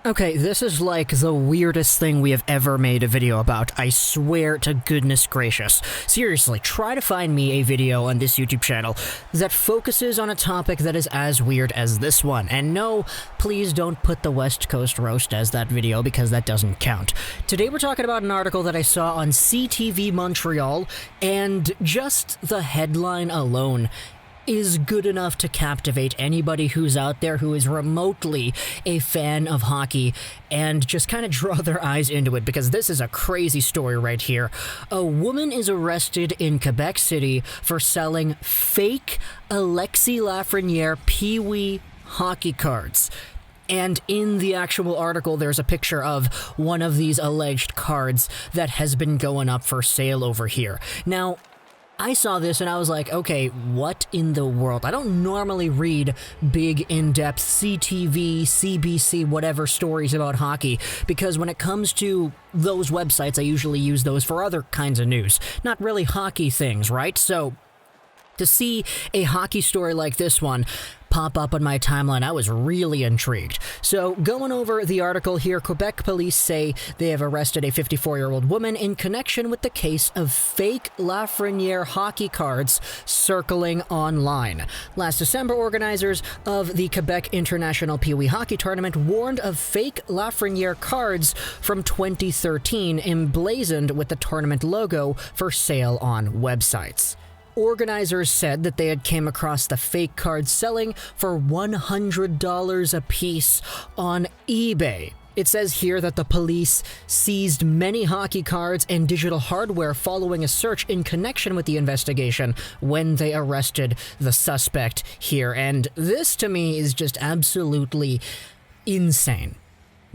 Okay, this is like the weirdest thing we have ever made a video about, I swear to goodness gracious. Seriously, try to find me a video on this YouTube channel that focuses on a topic that is as weird as this one. And no, please don't put the West Coast roast as that video because that doesn't count. Today we're talking about an article that I saw on CTV Montreal, and just the headline alone is good enough to captivate anybody who's out there who is remotely a fan of hockey and just kind of draw their eyes into it, because this is a crazy story right here. A woman is arrested in Quebec City for selling fake Alexis Lafreniere PEEWEE hockey cards. And in the actual article, there's a picture of one of these alleged cards that has been going up for sale over here. Now, I saw this and I was like, okay, what in the world? I don't normally read big, in-depth CTV, CBC, whatever stories about hockey, because when it comes to those websites, I usually use those for other kinds of news, not really hockey things, right? So to see a hockey story like this one pop up on my timeline, I was really intrigued. So going over the article here, Quebec police say they have arrested a 54-year-old woman in connection with the case of fake Lafreniere hockey cards circling online. Last December, organizers of the Quebec International PEEWEE Hockey Tournament warned of fake Lafreniere cards from 2013 emblazoned with the tournament logo for sale on websites. Organizers said that they had came across the fake cards selling for $100 a piece on eBay. It says here that the police seized many hockey cards and digital hardware following a search in connection with the investigation when they arrested the suspect here. And this, to me, is just absolutely insane.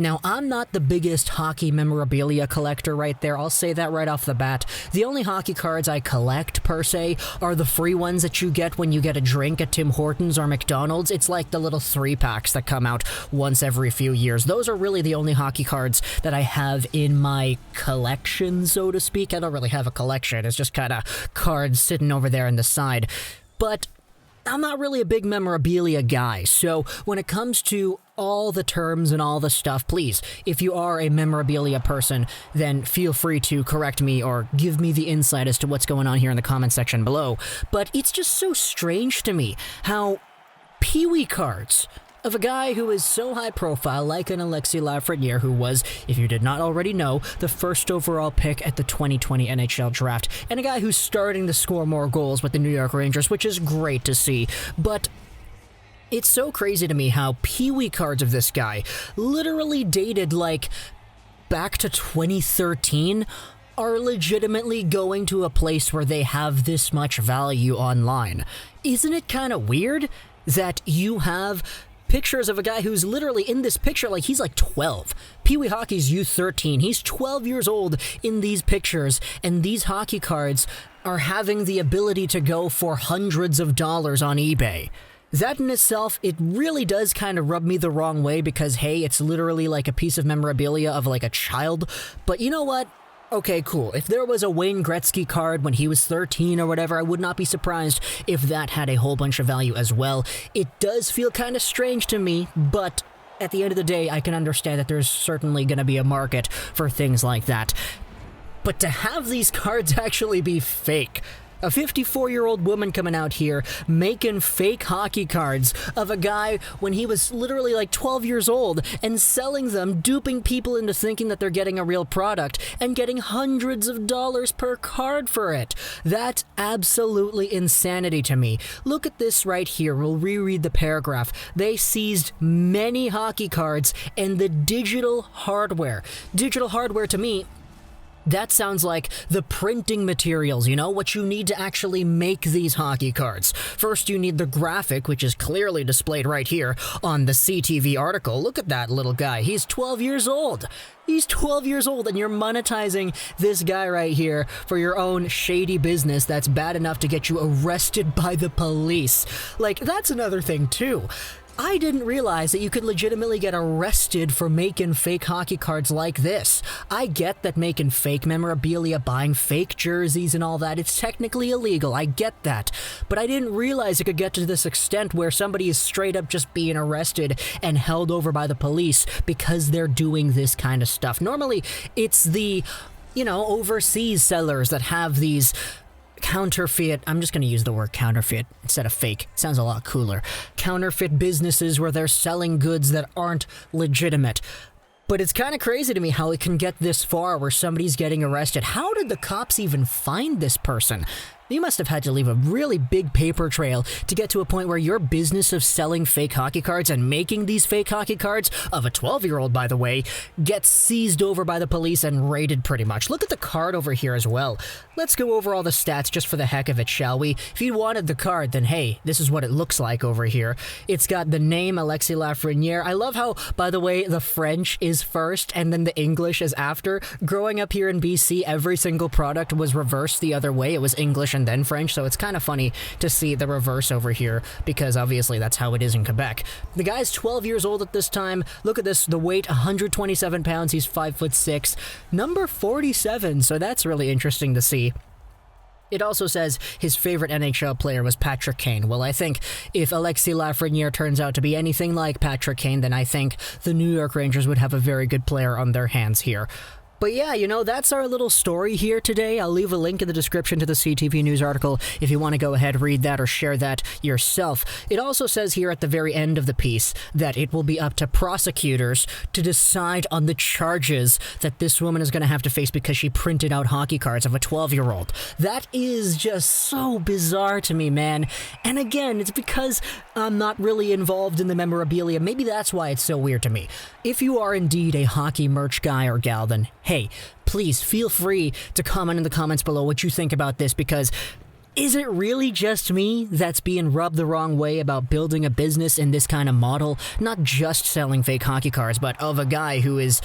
Now, I'm not the biggest hockey memorabilia collector right there, I'll say that right off the bat. The only hockey cards I collect, per se, are the free ones that you get when you get a drink at Tim Hortons or McDonald's. It's like the little 3-packs that come out once every few years. Those are really the only hockey cards that I have in my collection, so to speak. I don't really have a collection, it's just kind of cards sitting over there on the side. But I'm not really a big memorabilia guy, so when it comes to all the terms and all the stuff, please, if you are a memorabilia person, then feel free to correct me or give me the insight as to what's going on here in the comment section below. But it's just so strange to me how PEEWEE cards of a guy who is so high profile, like an Alexis Lafreniere, who was, if you did not already know, the first overall pick at the 2020 NHL Draft, and a guy who's starting to score more goals with the New York Rangers, which is great to see. But it's so crazy to me how PEEWEE cards of this guy, literally dated like back to 2013, are legitimately going to a place where they have this much value online. Isn't it kind of weird that you have pictures of a guy who's literally in this picture like he's like 12. PEEWEE Hockey's U13. He's 12 years old in these pictures, and these hockey cards are having the ability to go for hundreds of dollars on eBay. That in itself, it really does kind of rub me the wrong way because, hey, it's literally like a piece of memorabilia of like a child. But you know what? Okay, cool. If there was a Wayne Gretzky card when he was 13 or whatever, I would not be surprised if that had a whole bunch of value as well. It does feel kind of strange to me, but at the end of the day, I can understand that there's certainly going to be a market for things like that. But to have these cards actually be fake, a 54-year-old woman coming out here making fake hockey cards of a guy when he was literally like 12 years old and selling them, duping people into thinking that they're getting a real product and getting hundreds of dollars per card for it. That's absolutely insanity to me. Look at this right here. We'll reread the paragraph. They seized many hockey cards and the digital hardware. Digital hardware to me, that sounds like the printing materials, you know, what you need to actually make these hockey cards. First, you need the graphic, which is clearly displayed right here on the CTV article. Look at that little guy. He's 12 years old. He's 12 years old, and you're monetizing this guy right here for your own shady business that's bad enough to get you arrested by the police. Like, that's another thing, too. I didn't realize that you could legitimately get arrested for making fake hockey cards like this. I get that making fake memorabilia, buying fake jerseys and all that, it's technically illegal, I get that. But I didn't realize it could get to this extent where somebody is straight up just being arrested and held over by the police because they're doing this kind of stuff. Normally, it's the, overseas sellers that have these counterfeit, I'm just going to use the word counterfeit instead of fake. It sounds a lot cooler. Counterfeit businesses where they're selling goods that aren't legitimate. But it's kind of crazy to me how it can get this far where somebody's getting arrested. How did the cops even find this person? You must have had to leave a really big paper trail to get to a point where your business of selling fake hockey cards and making these fake hockey cards, of a 12-year-old by the way, gets seized over by the police and raided pretty much. Look at the card over here as well. Let's go over all the stats just for the heck of it, shall we? If you wanted the card, then hey, this is what it looks like over here. It's got the name Alexis Lafreniere. I love how, by the way, the French is first and then the English is after. Growing up here in BC, every single product was reversed the other way. It was English and then French, so it's kind of funny to see the reverse over here because obviously that's how it is in Quebec. The guy's 12 years old at this time. Look at this, the weight, 127 pounds, he's 5'6", number 47, so that's really interesting to see. It also says his favorite NHL player was Patrick Kane. Well, I think if Alexis Lafreniere turns out to be anything like Patrick Kane, then I think the New York Rangers would have a very good player on their hands here. But yeah, that's our little story here today. I'll leave a link in the description to the CTV News article if you want to go ahead, read that, or share that yourself. It also says here at the very end of the piece that it will be up to prosecutors to decide on the charges that this woman is going to have to face because she printed out hockey cards of a 12-year-old. That is just so bizarre to me, man. And again, it's because I'm not really involved in the memorabilia. Maybe that's why it's so weird to me. If you are indeed a hockey merch guy or gal, then hey, please feel free to comment in the comments below what you think about this, because is it really just me that's being rubbed the wrong way about building a business in this kind of model? Not just selling fake hockey cards, but of a guy who is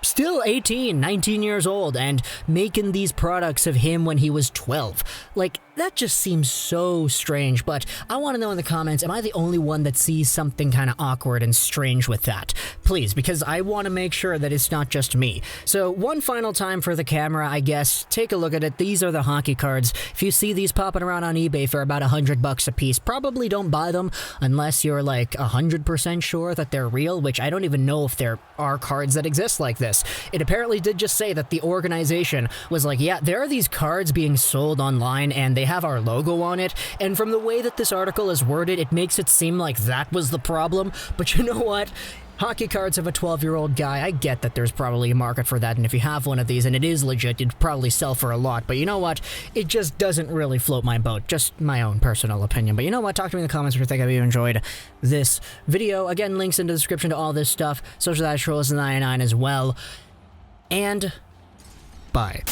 still 18, 19 years old and making these products of him when he was 12. Like, that just seems so strange, but I want to know in the comments, am I the only one that sees something kind of awkward and strange with that? Please, because I want to make sure that it's not just me. So one final time for the camera, I guess, take a look at it. These are the hockey cards. If you see these popping around on eBay for about $100 a piece, probably don't buy them unless you're like 100% sure that they're real, which I don't even know if there are cards that exist like this. It apparently did just say that the organization was like, yeah, there are these cards being sold online and they have our logo on it, and from the way that this article is worded, it makes it seem like that was the problem. But you know what? Hockey cards of a 12-year-old guy, I get that there's probably a market for that, and if you have one of these and it is legit, you'd probably sell for a lot. But you know what? It just doesn't really float my boat. Just my own personal opinion. But you know what? Talk to me in the comments if you think you enjoyed this video. Again, links in the description to all this stuff. Social Trolls 99 as well. And bye.